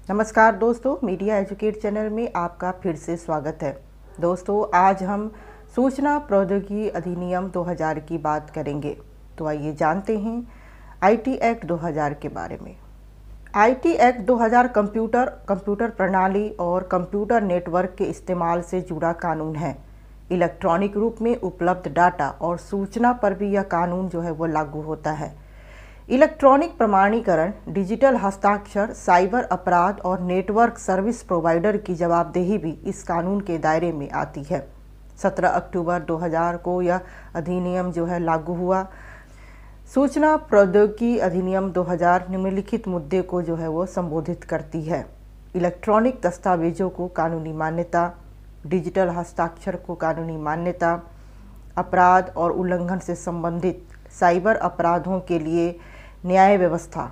नमस्कार दोस्तों, media educate channel में आपका फिर से स्वागत है। दोस्तों, आज हम सूचना प्रौद्योगिकी अधिनियम 2000 की बात करेंगे। तो आइए जानते हैं आईटी एक्ट 2000 के बारे में। आईटी एक्ट 2000 कंप्यूटर प्रणाली और कंप्यूटर नेटवर्क के इस्तेमाल से जुड़ा कानून है। इलेक्ट्रॉनिक रूप में उपलब्ध डाटा और सूचना पर भी यह कानून वो लागू होता है। इलेक्ट्रॉनिक प्रमाणीकरण, डिजिटल हस्ताक्षर, साइबर अपराध और नेटवर्क सर्विस प्रोवाइडर की जवाबदेही भी इस कानून के दायरे में आती है। 17 अक्टूबर 2000 को यह अधिनियम लागू हुआ। सूचना प्रौद्योगिकी अधिनियम 2000 निम्नलिखित मुद्दे को वो संबोधित करती है। इलेक्ट्रॉनिक दस्तावेजों को कानूनी मान्यता, डिजिटल हस्ताक्षर को कानूनी मान्यता, अपराध और उल्लंघन से संबंधित साइबर अपराधों के लिए न्याय व्यवस्था।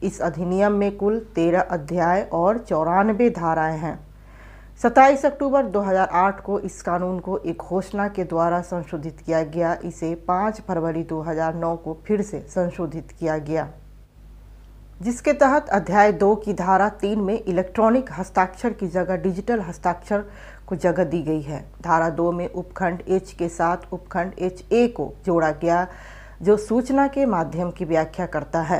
इस अधिनियम में कुल 13 अध्याय और 94 धाराएं हैं। 27 अक्टूबर 2008 को इस कानून को एक घोषणा के द्वारा संशोधित किया गया। इसे 5 फरवरी 2009 को फिर से संशोधित किया गया, जिसके तहत अध्याय 2 की धारा 3 में इलेक्ट्रॉनिक हस्ताक्षर की जगह डिजिटल हस्ताक्षर को जगह दी गई है। धारा 2 में उपखंड H के साथ उपखंड HA को जोड़ा गया, जो सूचना के माध्यम की व्याख्या करता है।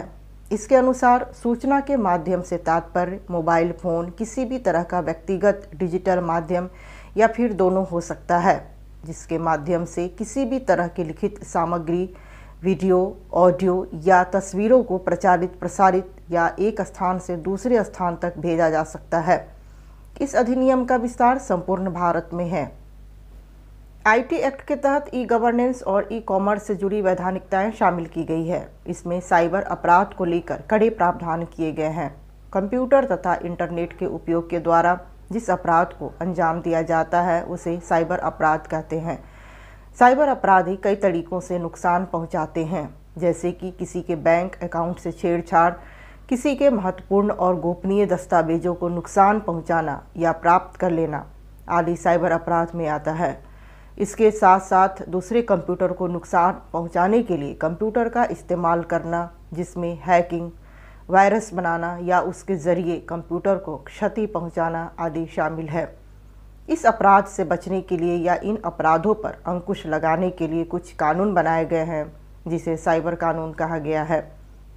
इसके अनुसार सूचना के माध्यम से तात्पर्य मोबाइल फोन, किसी भी तरह का व्यक्तिगत डिजिटल माध्यम या फिर दोनों हो सकता है, जिसके माध्यम से किसी भी तरह की लिखित सामग्री, वीडियो, ऑडियो या तस्वीरों को प्रचारित, प्रसारित या एक स्थान से दूसरे स्थान तक भेजा जा सकता है। इस अधिनियम का विस्तार संपूर्ण भारत में है। आईटी एक्ट के तहत ई गवर्नेंस और ई कॉमर्स से जुड़ी वैधानिकताएं शामिल की गई है। इसमें साइबर अपराध को लेकर कड़े प्रावधान किए गए हैं। कंप्यूटर तथा इंटरनेट के उपयोग के द्वारा जिस अपराध को अंजाम दिया जाता है उसे साइबर अपराध कहते हैं। साइबर अपराधी कई तरीकों से नुकसान पहुंचाते हैं, जैसे कि किसी के बैंक अकाउंट से छेड़छाड़, किसी के महत्वपूर्ण और गोपनीय दस्तावेजों को नुकसान पहुंचाना या प्राप्त कर लेना आदि साइबर अपराध में आता है। इसके साथ साथ दूसरे कंप्यूटर को नुकसान पहुंचाने के लिए कंप्यूटर का इस्तेमाल करना, जिसमें हैकिंग, वायरस बनाना या उसके ज़रिए कंप्यूटर को क्षति पहुंचाना आदि शामिल है। इस अपराध से बचने के लिए या इन अपराधों पर अंकुश लगाने के लिए कुछ कानून बनाए गए हैं, जिसे साइबर कानून कहा गया है।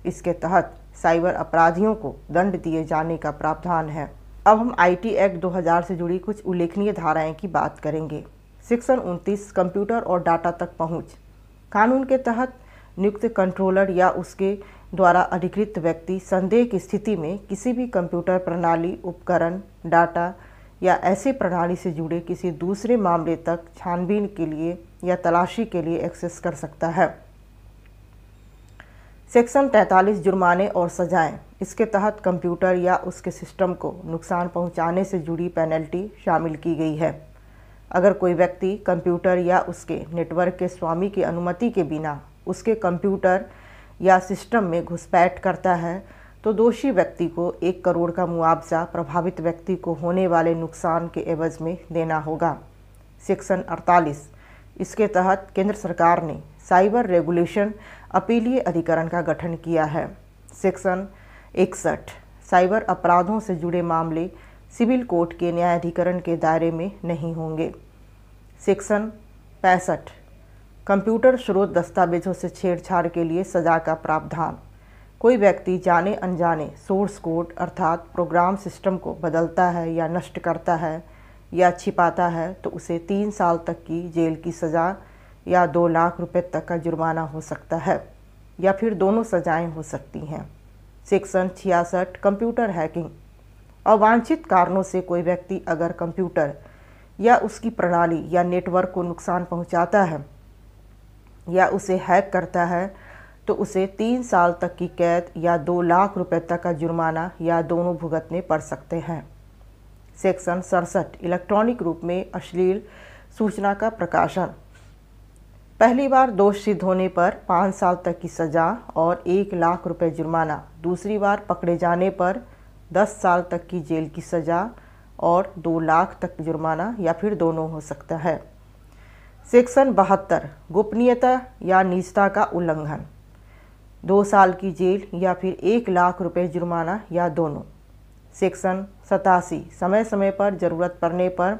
इसके तहत साइबर अपराधियों को दंड दिए जाने का प्रावधान है। अब हम आईटी एक्ट 2000 से जुड़ी कुछ उल्लेखनीय धाराएं की बात करेंगे। सेक्शन 29 कंप्यूटर और डाटा तक पहुंच। कानून के तहत नियुक्त कंट्रोलर या उसके द्वारा अधिकृत व्यक्ति संदेह की स्थिति में किसी भी कंप्यूटर प्रणाली, उपकरण, डाटा या ऐसे प्रणाली से जुड़े किसी दूसरे मामले तक छानबीन के लिए या तलाशी के लिए एक्सेस कर सकता है। सेक्शन 43 जुर्माने और सजाएं। इसके तहत कंप्यूटर या उसके सिस्टम को नुकसान पहुंचाने से जुड़ी पेनल्टी शामिल की गई है। अगर कोई व्यक्ति कंप्यूटर या उसके नेटवर्क के स्वामी की अनुमति के बिना उसके कंप्यूटर या सिस्टम में घुसपैठ करता है तो दोषी व्यक्ति को 1 करोड़ का मुआवजा प्रभावित व्यक्ति को होने वाले नुकसान के एवज में देना होगा। सेक्शन 48, इसके तहत केंद्र सरकार ने साइबर रेगुलेशन अपीलीय अधिकरण का गठन किया है। सेक्शन 61, साइबर अपराधों से जुड़े मामले सिविल कोर्ट के न्यायाधिकरण के दायरे में नहीं होंगे। सेक्शन 65, कंप्यूटर स्रोत दस्तावेजों से छेड़छाड़ के लिए सजा का प्रावधान। कोई व्यक्ति जाने अनजाने सोर्स कोड अर्थात प्रोग्राम सिस्टम को बदलता है या नष्ट करता है या छिपाता है तो उसे 3 साल तक की जेल की सज़ा या 2 लाख रुपए तक का जुर्माना हो सकता है, या फिर दोनों सजाएं हो सकती हैं। Section 66, computer hacking. अवांछित कारणों से कोई व्यक्ति अगर कंप्यूटर या उसकी प्रणाली या नेटवर्क को नुकसान पहुंचाता है या उसे हैक करता है तो उसे 3 साल तक की कैद या 2 लाख रुपए तक का जुर्माना या दोनों भुगतने पड़ सकते हैं। सेक्शन 67, इलेक्ट्रॉनिक रूप में अश्लील सूचना का प्रकाशन। पहली बार दोष सिद्ध होने पर 5 साल तक की सज़ा और 1 लाख रुपए जुर्माना, दूसरी बार पकड़े जाने पर 10 साल तक की जेल की सज़ा और 2 लाख तक जुर्माना या फिर दोनों हो सकता है। सेक्शन 72, गोपनीयता या निजता का उल्लंघन। 2 साल की जेल या फिर 1 लाख रुपए जुर्माना या दोनों। सेक्शन 87 समय समय पर जरूरत पड़ने पर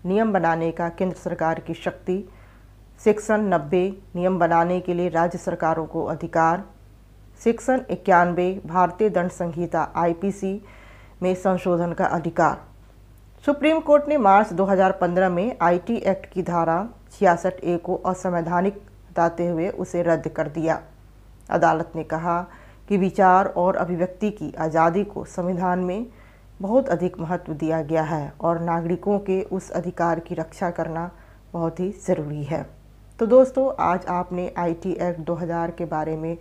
नियम बनाने का केंद्र सरकार की शक्ति। सेक्शन 90 नियम बनाने के लिए राज्य सरकारों को अधिकार। सेक्शन 91 भारतीय दंड संहिता IPC में संशोधन का अधिकार। सुप्रीम कोर्ट ने मार्च 2015 में IT एक्ट की धारा 66A को असंवैधानिक बताते हुए उसे रद्द कर दिया। अदालत ने कहा कि विचार और अभिव्यक्ति की आज़ादी को संविधान में बहुत अधिक महत्व दिया गया है और नागरिकों के उस अधिकार की रक्षा करना बहुत ही ज़रूरी है। तो दोस्तों, आज आपने IT एक्ट 2000 के बारे में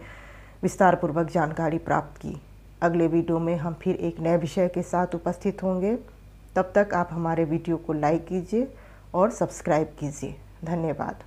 विस्तारपूर्वक जानकारी प्राप्त की। अगले वीडियो में हम फिर एक नए विषय के साथ उपस्थित होंगे। तब तक आप हमारे वीडियो को लाइक कीजिए और सब्सक्राइब कीजिए। धन्यवाद।